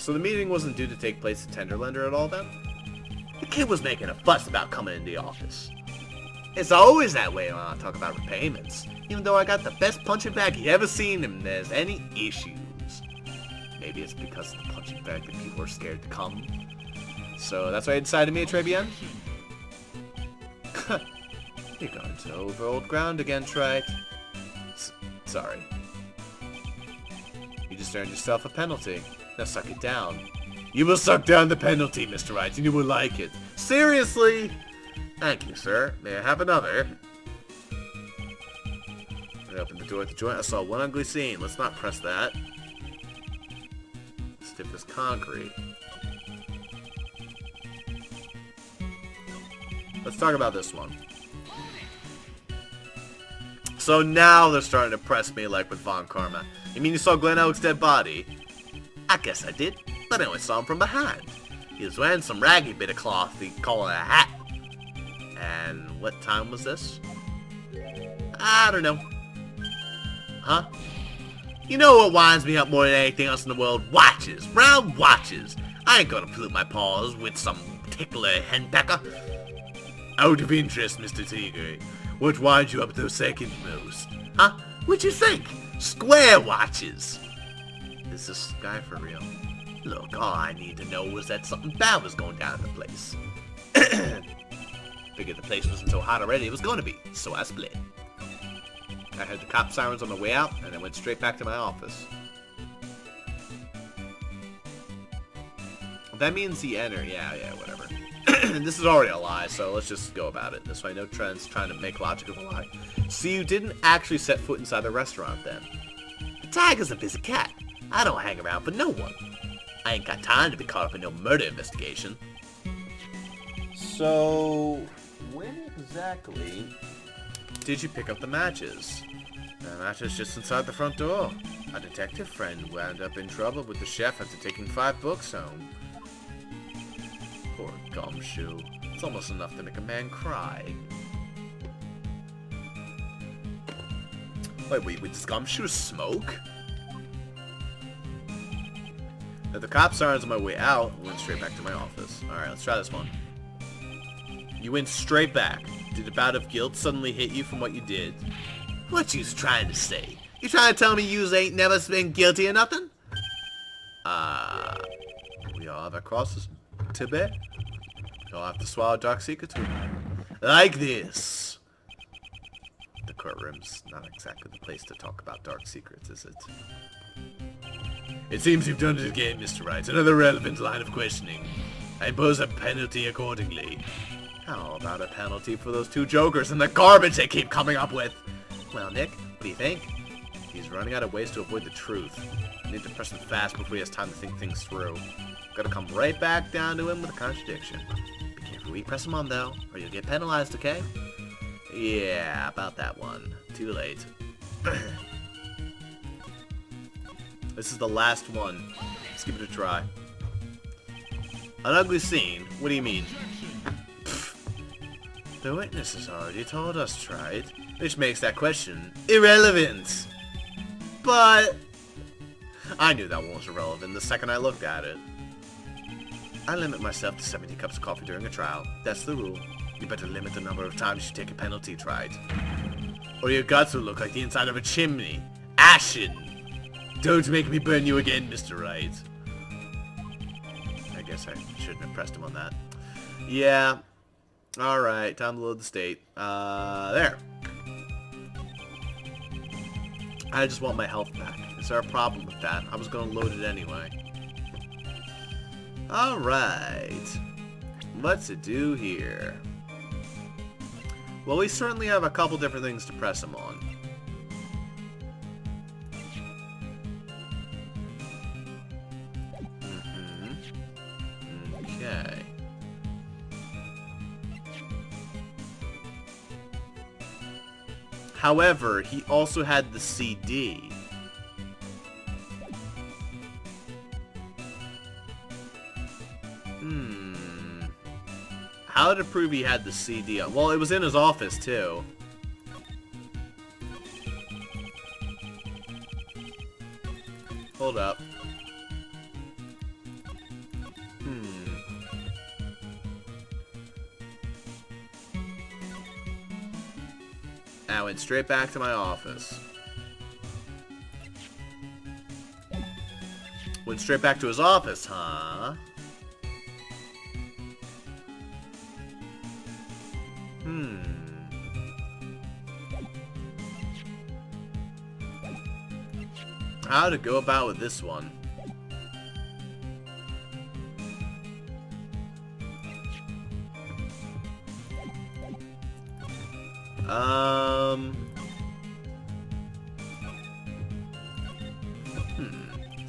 So the meeting wasn't due to take place at Tenderlander at all then? The kid was making a fuss about coming into the office. It's always that way when I talk about repayments, even though I got the best punching bag you ever seen and there's any issues. Maybe it's because of the punching bag that people are scared to come. So that's why I decided to meet at Tribulations. You're going to over old ground again, Wright. Sorry. You just earned yourself a penalty. Now suck it down. You will suck down the penalty, Mr. Wright, and you will like it. Seriously? Thank you, sir. May I have another? I opened the door at the joint. I saw one ugly scene. Let's not press that. Stiff as concrete. Let's talk about this one. So now they're starting to press me like with Von Karma. You mean you saw Glenn Oak's dead body? I guess I did, but I only saw him from behind. He was wearing some raggy bit of cloth he'd call it a hat. And what time was this? I don't know. Huh? You know what winds me up more than anything else in the world? Watches. Round watches. I ain't gonna pollute my paws with some tickler henpecker. Out of interest, Mr. Tigre, what winds you up the second most? Huh? What'd you think? Square watches. Is this guy for real? Look, all I need to know was that something bad was going down in the place. Figured the place wasn't so hot already, it was going to be, so I split. I heard the cop sirens on the way out, and I went straight back to my office. That means he entered. Yeah, whatever. This is already a lie, so let's just go about it. This way no Trent's trying to make logic of a lie. So you didn't actually set foot inside the restaurant then? The tiger's a busy cat. I don't hang around for no one. I ain't got time to be caught up in no murder investigation. So, when exactly did you pick up the matches? The matches just inside the front door. A detective friend wound up in trouble with the chef after taking 5 books home. Poor gumshoe. It's almost enough to make a man cry. Wait, does gumshoe smoke? Now the cop sirens on my way out, I went straight back to my office. Alright, let's try this one. You went straight back. Did a bout of guilt suddenly hit you from what you did? What you's trying to say? You trying to tell me yous ain't never been guilty of nothing? We all have our crosses to bear. We all have to swallow dark secrets. Like this. The courtroom's not exactly the place to talk about dark secrets, is it? It seems you've done it again, Mr. Wright. Another relevant line of questioning. I impose a penalty accordingly. How about a penalty for those 2 jokers and the garbage they keep coming up with? Well, Nick, what do you think? He's running out of ways to avoid the truth. I need to press him fast before he has time to think things through. Gotta come right back down to him with a contradiction. Be careful where you press him on, though, or you'll get penalized, okay? Yeah, about that one. Too late. This is the last one. Let's give it a try. An ugly scene? What do you mean? Pfft. The witness has already told us, tried, which makes that question irrelevant. But I knew that one was irrelevant the second I looked at it. I limit myself to 70 cups of coffee during a trial. That's the rule. You better limit the number of times you take a penalty, tried. Or your guts will look like the inside of a chimney. Ashen! Don't make me burn you again, Mr. Wright. I guess I shouldn't have pressed him on that. Yeah. Alright, time to load the state. There. I just want my health back. Is there a problem with that? I was going to load it anyway. Alright. What's it do here? Well, we certainly have a couple different things to press him on. Okay. However, he also had the CD. How to prove he had the CD? Well, it was in his office, too. Hold up. I went straight back to my office. Went straight back to his office, huh? How to go about with this one?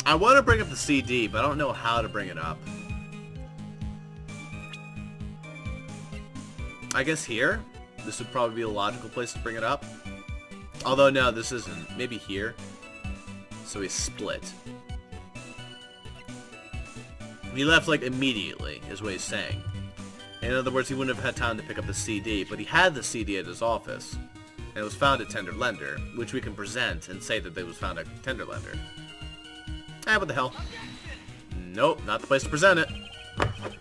I want to bring up the CD, but I don't know how to bring it up. I guess here? This would probably be a logical place to bring it up. Although, no, this isn't. Maybe here. So he split. He left, like, immediately, is what he's saying. In other words, he wouldn't have had time to pick up the CD, but he had the CD at his office. And it was found at Tender Lender, which we can present and say that it was found at Tender Lender. Ah, what the hell? Nope, not the place to present it.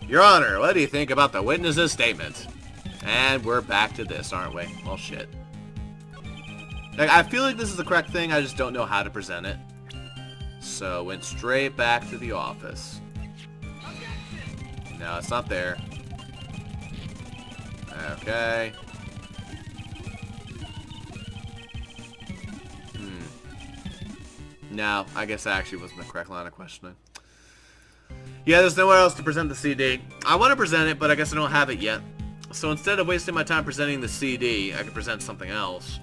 Your Honor, what do you think about the witness's statement? And we're back to this, aren't we? Well, shit. Like, I feel like this is the correct thing, I just don't know how to present it. So, went straight back to the office. No, it's not there. Okay. No, I guess that actually wasn't the correct line of questioning. Yeah, there's nowhere else to present the CD. I want to present it, but I guess I don't have it yet. So instead of wasting my time presenting the CD, I could present something else.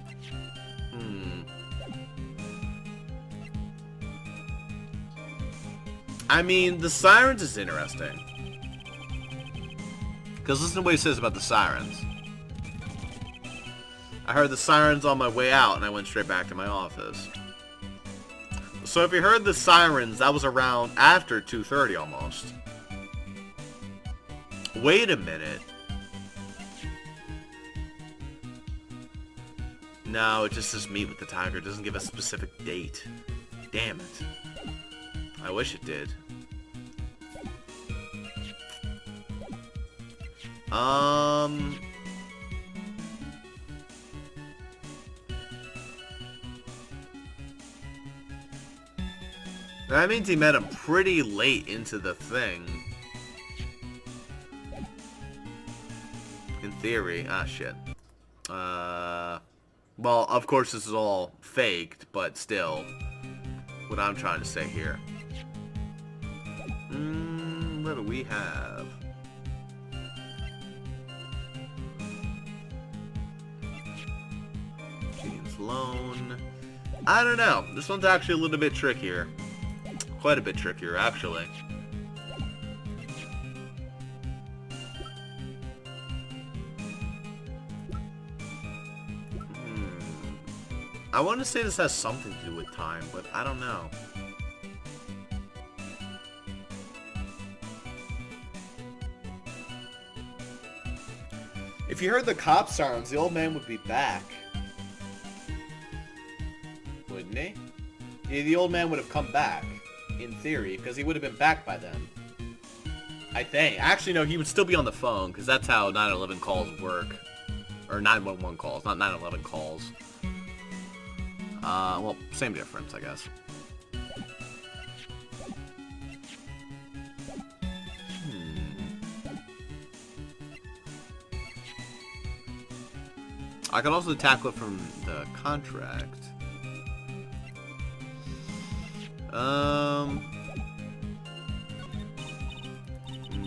I mean, the sirens is interesting. Because listen to what he says about the sirens. I heard the sirens on my way out, and I went straight back to my office. So if you heard the sirens, that was around after 2:30 almost. Wait a minute. No, it just says meet with the tiger. It doesn't give a specific date. Damn it. I wish it did. That means he met him pretty late into the thing. In theory. Ah, shit. Well, of course this is all faked, but still. What I'm trying to say here. What do we have? James Loan. I don't know. This one's actually a little bit trickier. Quite a bit trickier, actually. I want to say this has something to do with time, but I don't know. If you heard the cop sirens, the old man would be back. Wouldn't he? Yeah, the old man would have come back, in theory, because he would have been back by then. I think. Actually, no, he would still be on the phone, because that's how 911 calls work. Or 911 calls, not 911 calls. Well, same difference, I guess. I could also tackle it from the contract.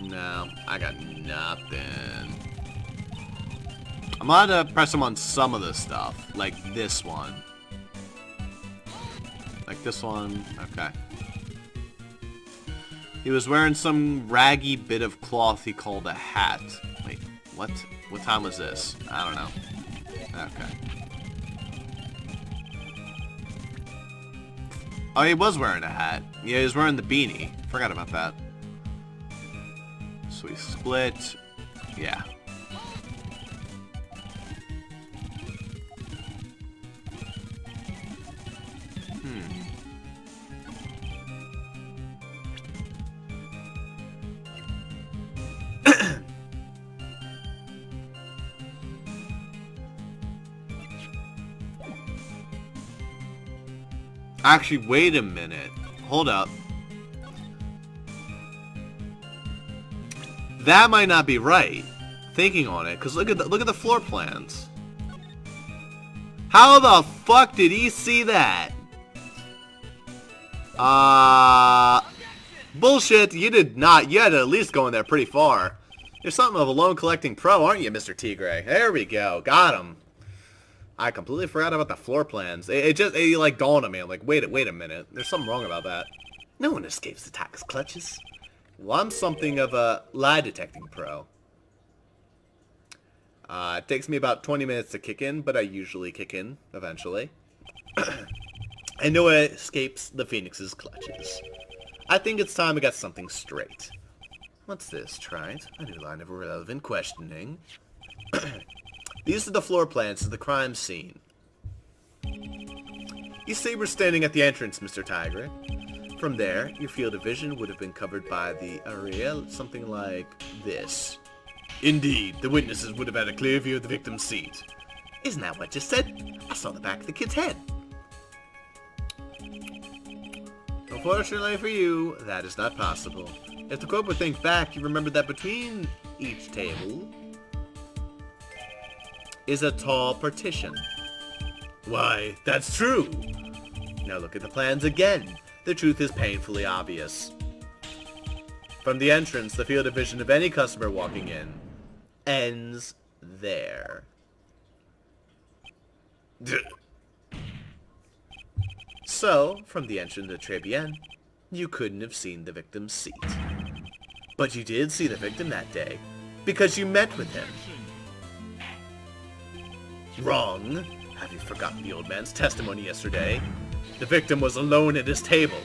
No, I got nothing. I'm gonna press him on some of this stuff, like this one. Like this one, okay. He was wearing some raggy bit of cloth he called a hat. Wait, what? What time was this? I don't know. Okay. Oh, he was wearing a hat. Yeah, he was wearing the beanie. Forgot about that. So he split. Yeah. Actually, wait a minute. Hold up. That might not be right. Thinking on it, because look at the floor plans. How the fuck did he see that? Bullshit. You did not. You had to at least go in there pretty far. You're something of a loan collecting pro, aren't you, Mr. Tigre? There we go. Got him. I completely forgot about the floor plans. It like dawned on me. I'm like, wait a minute. There's something wrong about that. No one escapes the attacker's clutches. Well, I'm something of a lie detecting pro. It takes me about 20 minutes to kick in, but I usually kick in eventually. And no one escapes the Phoenix's clutches. I think it's time we got something straight. What's this, Tribes? A new line of irrelevant questioning. These are the floor plans of the crime scene. You see we're standing at the entrance, Mr. Tigre. From there, your field of vision would have been covered by the area, something like this. Indeed, the witnesses would have had a clear view of the victim's seat. Isn't that what you said? I saw the back of the kid's head. Unfortunately for you, that is not possible. If the court would think back, you remember that between each table is a tall partition. Why, that's true! Now look at the plans again. The truth is painfully obvious. From the entrance, the field of vision of any customer walking in ends there. So, from the entrance to Tribulations, you couldn't have seen the victim's seat. But you did see the victim that day, because you met with him. Wrong. Have you forgotten the old man's testimony yesterday? The victim was alone at his table.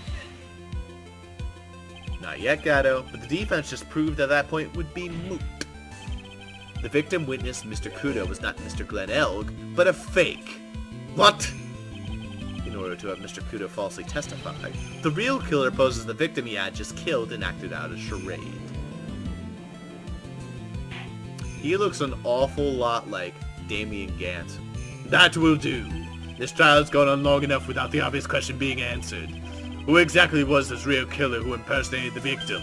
Not yet, Gatto, but the defense just proved at that point would be moot. The victim witnessed Mr. Kudo was not Mr. Glen Elg, but a fake. What? In order to have Mr. Kudo falsely testify, the real killer poses the victim he had just killed and acted out a charade. He looks an awful lot like Damien Gant. That will do. This trial's gone on long enough without the obvious question being answered. Who exactly was this real killer who impersonated the victim?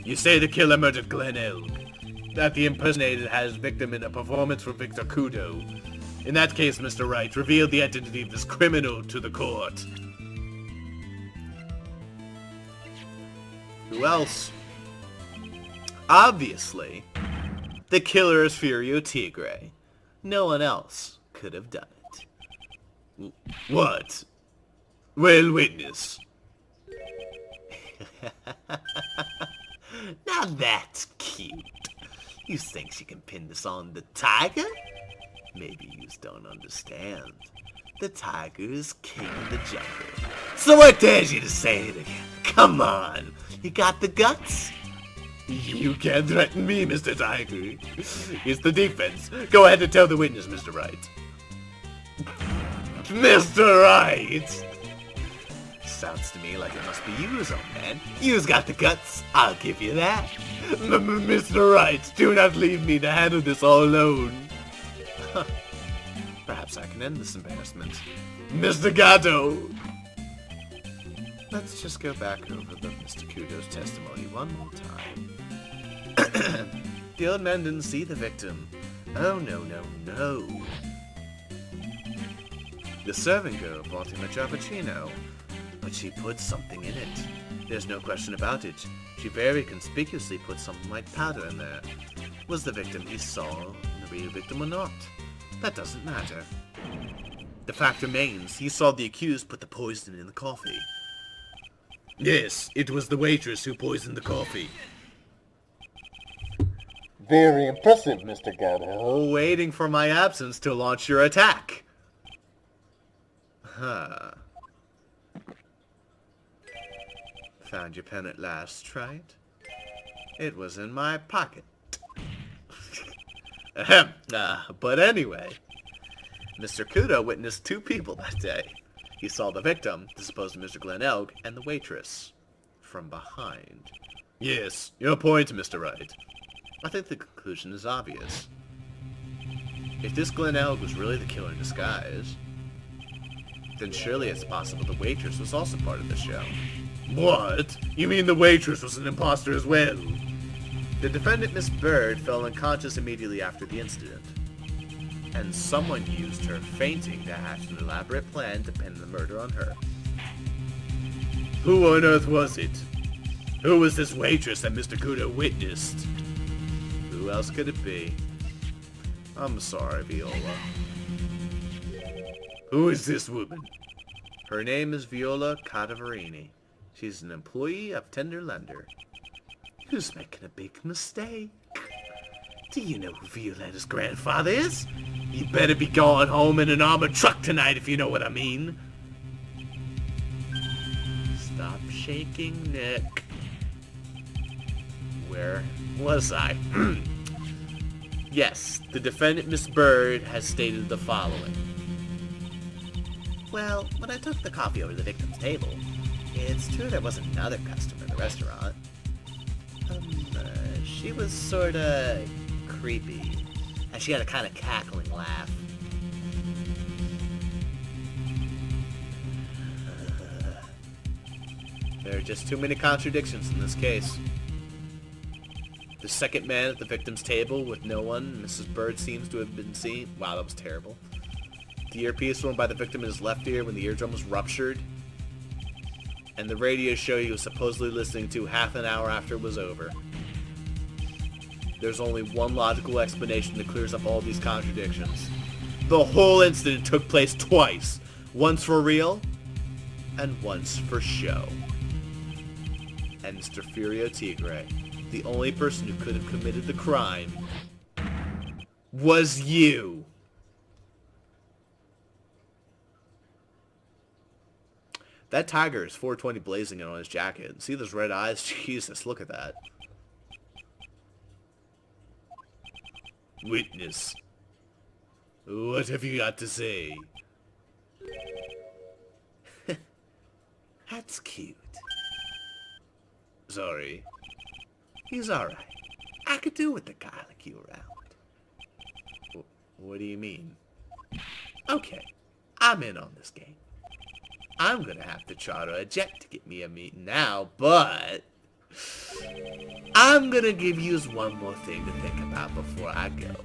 You say the killer murdered Glen Elg. That the impersonator had his victim in a performance for Victor Kudo. In that case, Mr. Wright, reveal the identity of this criminal to the court. Who else? Obviously, the killer is Furio Tigre. No one else could have done it. What? Well, witness. Now that's cute. You think she can pin this on the tiger? Maybe you just don't understand. The tiger is king of the jungle. So I dare you to say it again. Come on. You got the guts? You can't threaten me, Mr. Tiger. It's the defense. Go ahead and tell the witness, Mr. Wright. Mr. Wright! Sounds to me like it must be you's, old man. You's got the guts. I'll give you that. Mr. Wright, do not leave me to handle this all alone. Perhaps I can end this embarrassment. Mr. Gatto! Let's just go back over the Mr. Kudo's testimony one more time. The old man didn't see the victim. Oh, no, no, no. The servant girl brought him a cappuccino, but she put something in it. There's no question about it. She very conspicuously put some white powder in there. Was the victim he saw the real victim or not? That doesn't matter. The fact remains, he saw the accused put the poison in the coffee. Yes, it was the waitress who poisoned the coffee. Very impressive, Mr. Gatto. Waiting for my absence to launch your attack. Huh. Found your pen at last, right? It was in my pocket. Ahem. But anyway, Mr. Kudo witnessed two people that day. He saw the victim, the supposed Mr. Glen Elg, and the waitress from behind. Yes, your point, Mr. Wright. I think the conclusion is obvious. If this Glen Elg was really the killer in disguise, Then surely it's possible the waitress was also part of the show. What? You mean the waitress was an imposter as well? The defendant, Miss Bird, fell unconscious immediately after the incident. And someone used her fainting to hatch an elaborate plan to pin the murder on her. Who on earth was it? Who was this waitress that Mr. Kudo witnessed? Who else could it be? I'm sorry, Viola. Who is this woman? Her name is Viola Cadavarini. She's an employee of Tender Lender. Who's making a big mistake? Do you know who Violetta's grandfather is? You better be going home in an armored truck tonight if you know what I mean. Stop shaking, Nick. Where was I? Yes, the defendant, Miss Bird, has stated the following. Well, when I took the coffee over to the victim's table, it's true there was another customer in the restaurant. She was sorta creepy, and she had a kind of cackling laugh. There are just too many contradictions in this case. The second man at the victim's table with no one, Mrs. Bird, seems to have been seen. Wow, that was terrible. The earpiece worn by the victim in his left ear when the eardrum was ruptured. And the radio show he was supposedly listening to half an hour after it was over. There's only one logical explanation that clears up all these contradictions. The whole incident took place twice. Once for real, and once for show. And Mr. Furio Tigre, the only person who could have committed the crime, was you. That tiger is 420 blazing it on his jacket. See those red eyes? Jesus, look at that. Witness. What have you got to say? That's cute. Sorry. He's alright. I could do with a guy like you around. What do you mean? Okay, I'm in on this game. I'm gonna have to charter a jet to get me a meeting now, but I'm gonna give you one more thing to think about before I go.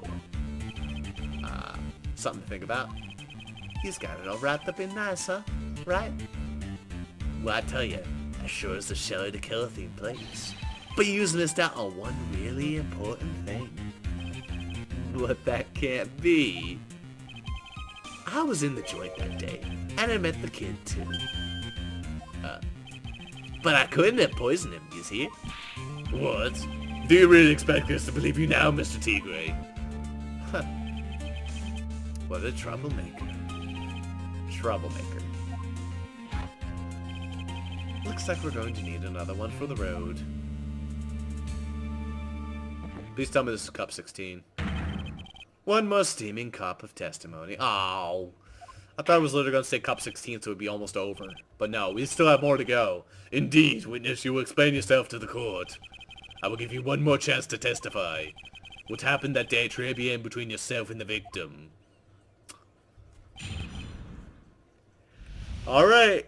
Something to think about? He's got it all wrapped up in nice, huh? Right? Well, I tell you, as sure as the Shelley to Killer theme plays. But you missed out on one really important thing. What that can't be. I was in the joint that day, and I met the kid too. But I couldn't have poisoned him, you see? What? Do you really expect us to believe you now, Mr. Tigre? Huh. What a troublemaker. Troublemaker. Looks like we're going to need another one for the road. Please tell me this is cup 16. One more steaming cup of testimony. Oh, I thought it was literally going to say cup 16 so it would be almost over. But no, we still have more to go. Indeed, witness, you will explain yourself to the court. I will give you one more chance to testify. What happened that day at Tribulations between yourself and the victim? Alright.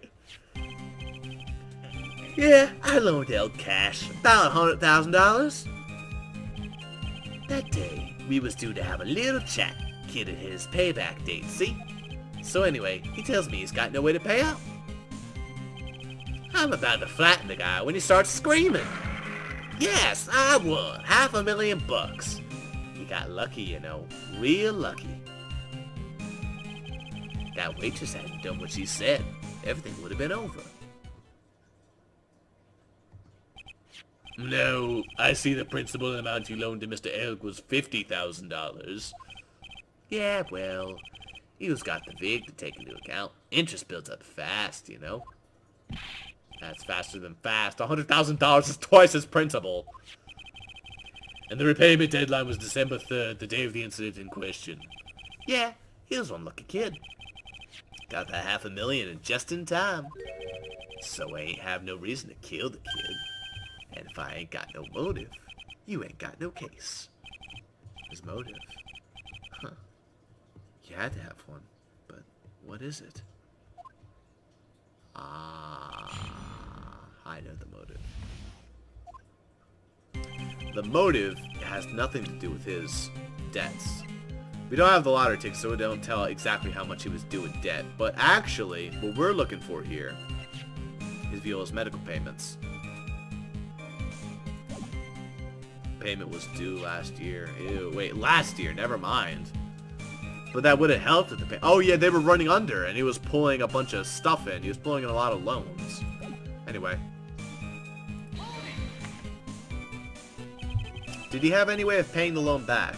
Yeah, I loaned El cash. About $100,000. That day, we was due to have a little chat. Kid at his payback date, see? So anyway, he tells me he's got no way to pay up. I'm about to flatten the guy when he starts screaming. Yes, I won $500,000. He got lucky, you know, real lucky. That waitress hadn't done what she said. Everything would have been over. No, I see the principal amount you loaned to Mr. Elk was $50,000. Yeah, well, you's got the VIG to take into account. Interest builds up fast, you know. That's faster than fast. $100,000 is twice as principal. And the repayment deadline was December 3rd, the day of the incident in question. Yeah, he was one lucky kid. Got that $500,000 in just in time. So I ain't have no reason to kill the kid. And if I ain't got no motive, you ain't got no case. His motive? Huh. You had to have one, but what is it? I know the motive. The motive has nothing to do with his debts. We don't have the lottery ticket, so we don't tell exactly how much he was due in debt. But actually, what we're looking for here is Viola's medical payments. Payment was due last year. Ew, wait, last year, never mind. But that would have helped with the pay. Oh yeah, they were running under, and he was pulling a bunch of stuff in. He was pulling in a lot of loans. Anyway. Did he have any way of paying the loan back?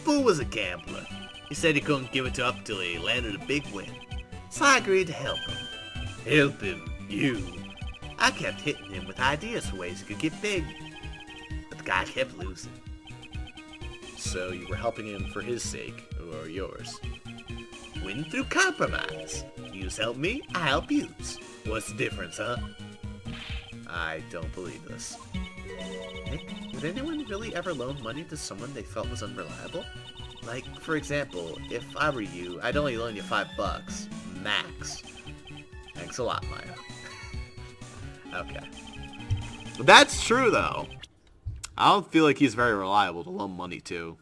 Fool was a gambler. He said he couldn't give it up till he landed a big win. So I agreed to help him. Help him? You? I kept hitting him with ideas for ways he could get big. But the guy kept losing. So you were helping him for his sake, or yours? Win through compromise. Yous help me, I help yous. What's the difference, huh? I don't believe this. Nick, would anyone really ever loan money to someone they felt was unreliable? Like, for example, if I were you, I'd only loan you $5, max. Thanks a lot, Maya. Okay. That's true, though. I don't feel like he's very reliable to loan money to.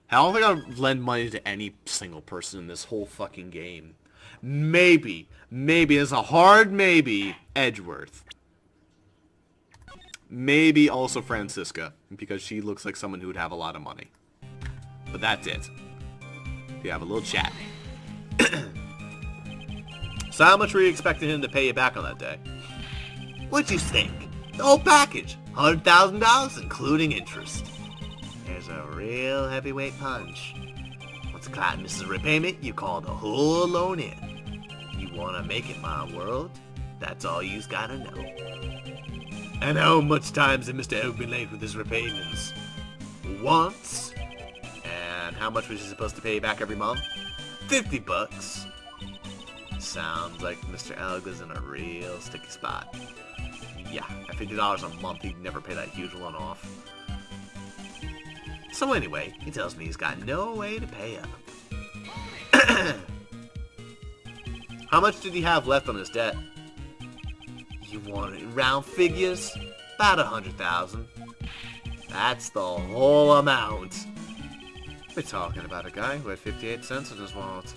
I don't think I'd lend money to any single person in this whole fucking game. Maybe, it's a hard maybe, Edgeworth. Maybe also Francisca, because she looks like someone who would have a lot of money. But that's it. We have a little chat. So how much were you expecting him to pay you back on that day? What'd you think? The whole package. $100,000, including interest. There's a real heavyweight punch. Once a client misses a repayment, you call the whole loan in. You wanna make it my world? That's all you's gotta know. And how much times has Mr. Elk been late with his repayments? Once. And how much was he supposed to pay you back every month? $50. Sounds like Mr. Elk was in a real sticky spot. Yeah, at $50 a month, he'd never pay that huge one off. So anyway, he tells me he's got no way to pay up. How much did he have left on his debt? You want it in round figures? About 100,000. That's the whole amount. We're talking about a guy who had 58 cents in his wallet.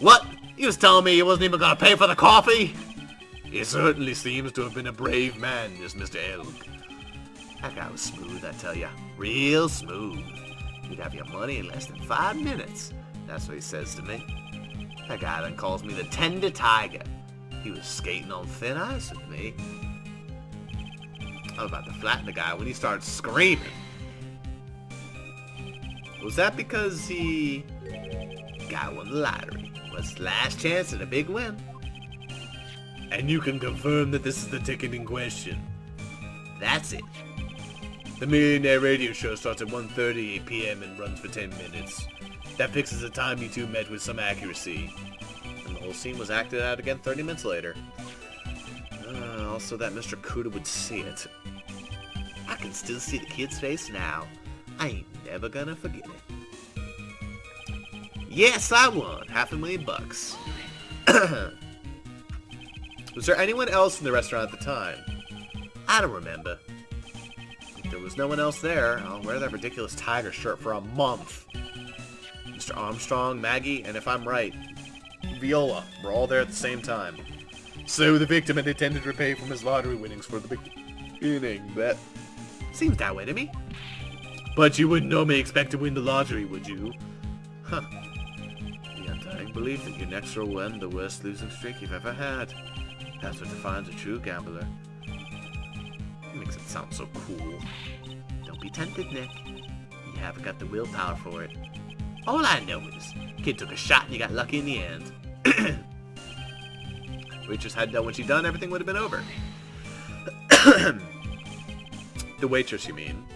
What? You was telling me he wasn't even gonna pay for the coffee? He certainly seems to have been a brave man, this Mr. Elk. That guy was smooth, I tell ya. Real smooth. He'd have your money in less than 5 minutes. That's what he says to me. That guy then calls me the Tender Tiger. He was skating on thin ice with me. I was about to flatten the guy when he started screaming. Was that because he... Guy won the lottery. Was his last chance at a big win. And you can confirm that this is the ticket in question. That's it. The Millionaire Radio Show starts at 1:30 p.m. and runs for 10 minutes. That fixes the time you two met with some accuracy. And the whole scene was acted out again 30 minutes later. Also that Mr. Kuda would see it. I can still see the kid's face now. I ain't never gonna forget it. Yes, I won $500,000. Was there anyone else in the restaurant at the time? I don't remember. If there was no one else there, I'll wear that ridiculous tiger shirt for a month. Mr. Armstrong, Maggie, and if I'm right, Viola were all there at the same time. So the victim had intended to repay from his lottery winnings for the beginning. That seems that way to me. But you wouldn't normally expect to win the lottery, would you? Huh. The undying belief that your next will win the worst losing streak you've ever had. That's what defines a true gambler. It makes it sound so cool. Don't be tempted, Nick. You haven't got the willpower for it. All I know is, kid took a shot and you got lucky in the end. Waitress had known when she done, everything would have been over. The waitress, you mean?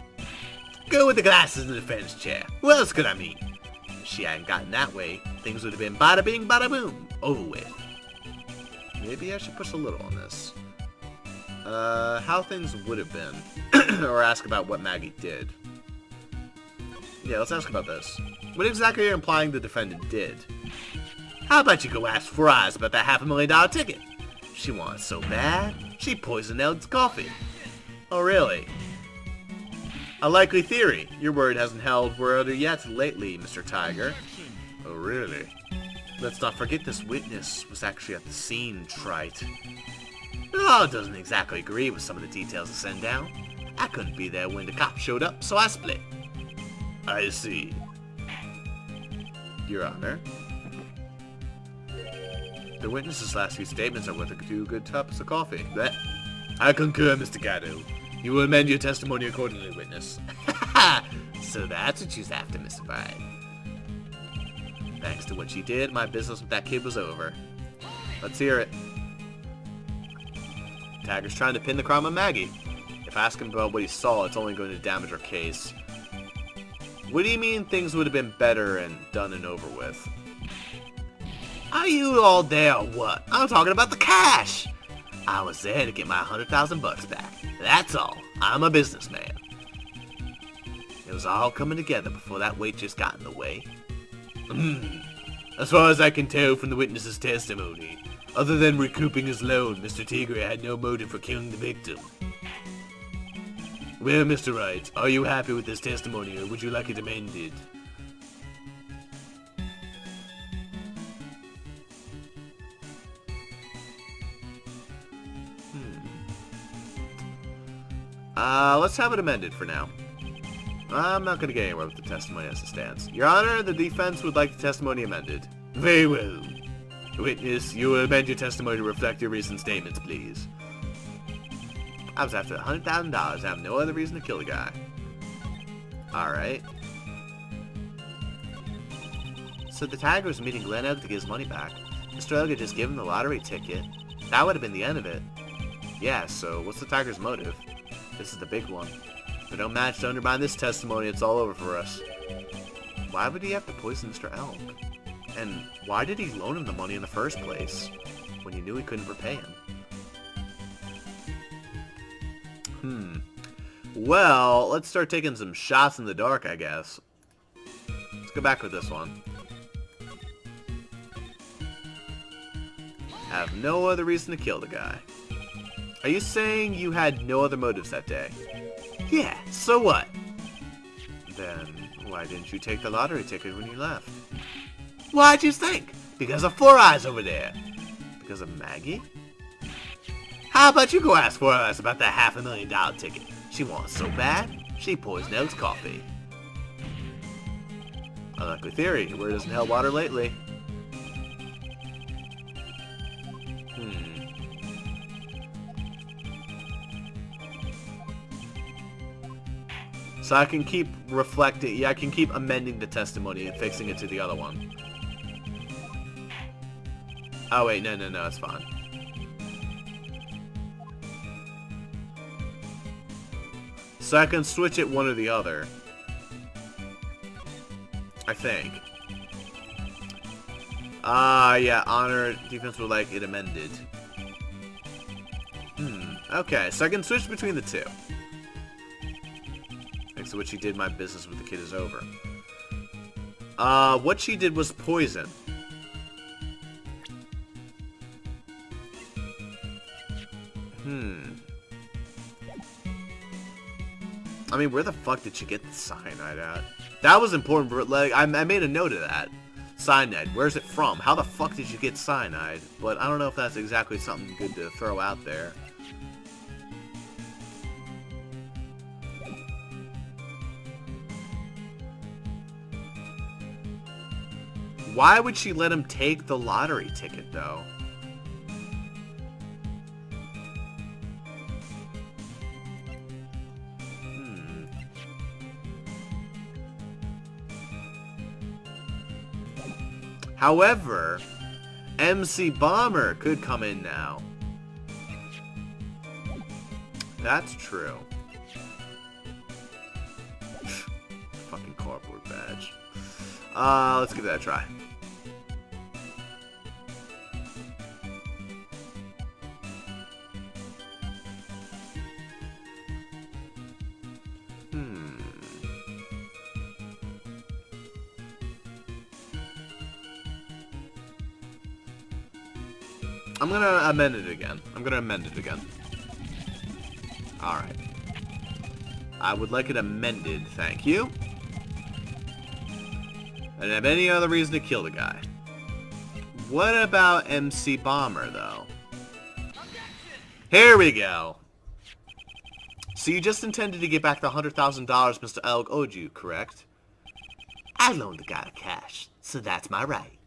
Go with the glasses in the defense chair. Who else could I mean? If she hadn't gotten that way, things would have been bada bing, bada boom, over with. Maybe I should push a little on this. How things would have been. Or ask about what Maggie did. Yeah, let's ask about this. What exactly are you implying the defendant did? How about you go ask Four Eyes about that $500,000 ticket? She wants it so bad, she poisoned Elk's coffee. Oh, really? A likely theory. Your word hasn't held water yet lately, Mr. Tiger. Oh, really? Let's not forget this witness was actually at the scene, Trite. Oh, it doesn't exactly agree with some of the details I sent down. I couldn't be there when the cops showed up, so I split. I see. Your Honor. The witness's last few statements are worth two good cups of coffee. But I concur, Mr. Gatto. You will amend your testimony accordingly, witness. So that's what you have to, Mr. Wright. Thanks to what she did, my business with that kid was over. Let's hear it. Tiger's trying to pin the crime on Maggie. If I ask him about what he saw, it's only going to damage our case. What do you mean things would have been better and done and over with? Are you all there or what? I'm talking about the cash. I was there to get my $100,000 back. That's all. I'm a businessman. It was all coming together before that waitress got in the way. As far as I can tell from the witness's testimony, other than recouping his loan, Mr. Tigre had no motive for killing the victim. Well, Mr. Wright, are you happy with this testimony, or would you like it amended? Let's have it amended for now. I'm not going to get anywhere with the testimony as it stands. Your Honor, the defense would like the testimony amended. Very well. Witness, you will amend your testimony to reflect your recent statements, please. I was after $100,000. I have no other reason to kill the guy. Alright. So the Tiger was meeting Glen Oak to get his money back. Mr. Elliot just gave him the lottery ticket. That would have been the end of it. Yeah, so what's the Tiger's motive? This is the big one. If we don't match to undermine this testimony, it's all over for us. Why would he have to poison Mr. Elk? And why did he loan him the money in the first place, when he knew he couldn't repay him? Well, let's start taking some shots in the dark, I guess. Let's go back with this one. Have no other reason to kill the guy. Are you saying you had no other motives that day? Yeah, so what? Then why didn't you take the lottery ticket when you left? Why'd you think? Because of Four Eyes over there. Because of Maggie? How about you go ask Four Eyes about that $500,000 ticket? She wants it so bad, she poisoned Elk's coffee. Unlikely theory. Where doesn't held water lately? So I can keep reflecting, yeah, I can keep amending the testimony and fixing it to the other one. Oh wait, no, it's fine. So I can switch it one or the other. I think. Yeah, honor, defense would like it amended. Okay, so I can switch between the two. Thanks to what she did, my business with the kid is over. What she did was poison. I mean, where the fuck did she get the cyanide at? That was important, but like, I made a note of that. Cyanide, where's it from? How the fuck did you get cyanide? But I don't know if that's exactly something good to throw out there. Why would she let him take the lottery ticket, though? However, MC Bomber could come in now. That's true. Fucking cardboard badge. Let's give that a try. I'm gonna amend it again. Alright. I would like it amended, thank you. I didn't have any other reason to kill the guy. What about MC Bomber, though? Here we go. So you just intended to get back the $100,000 Mr. Elg owed you, correct? I loaned the guy cash, so that's my right.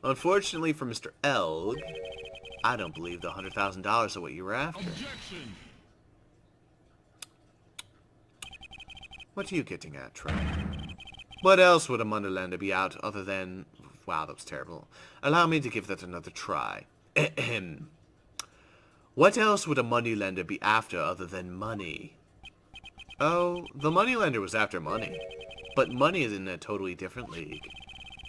Unfortunately for Mr. Elg, I don't believe the $100,000 are what you were after. Objection. What are you getting at, Trey? What else would a moneylender be out other than... Wow, that was terrible. Allow me to give that another try. Ahem. What else would a moneylender be after other than money? Oh, the moneylender was after money. But money is in a totally different league.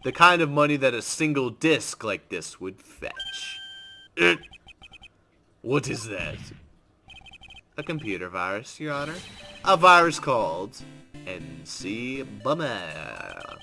The kind of money that a single disc like this would fetch. What is that? A computer virus, Your Honor. A virus called NC Bummer.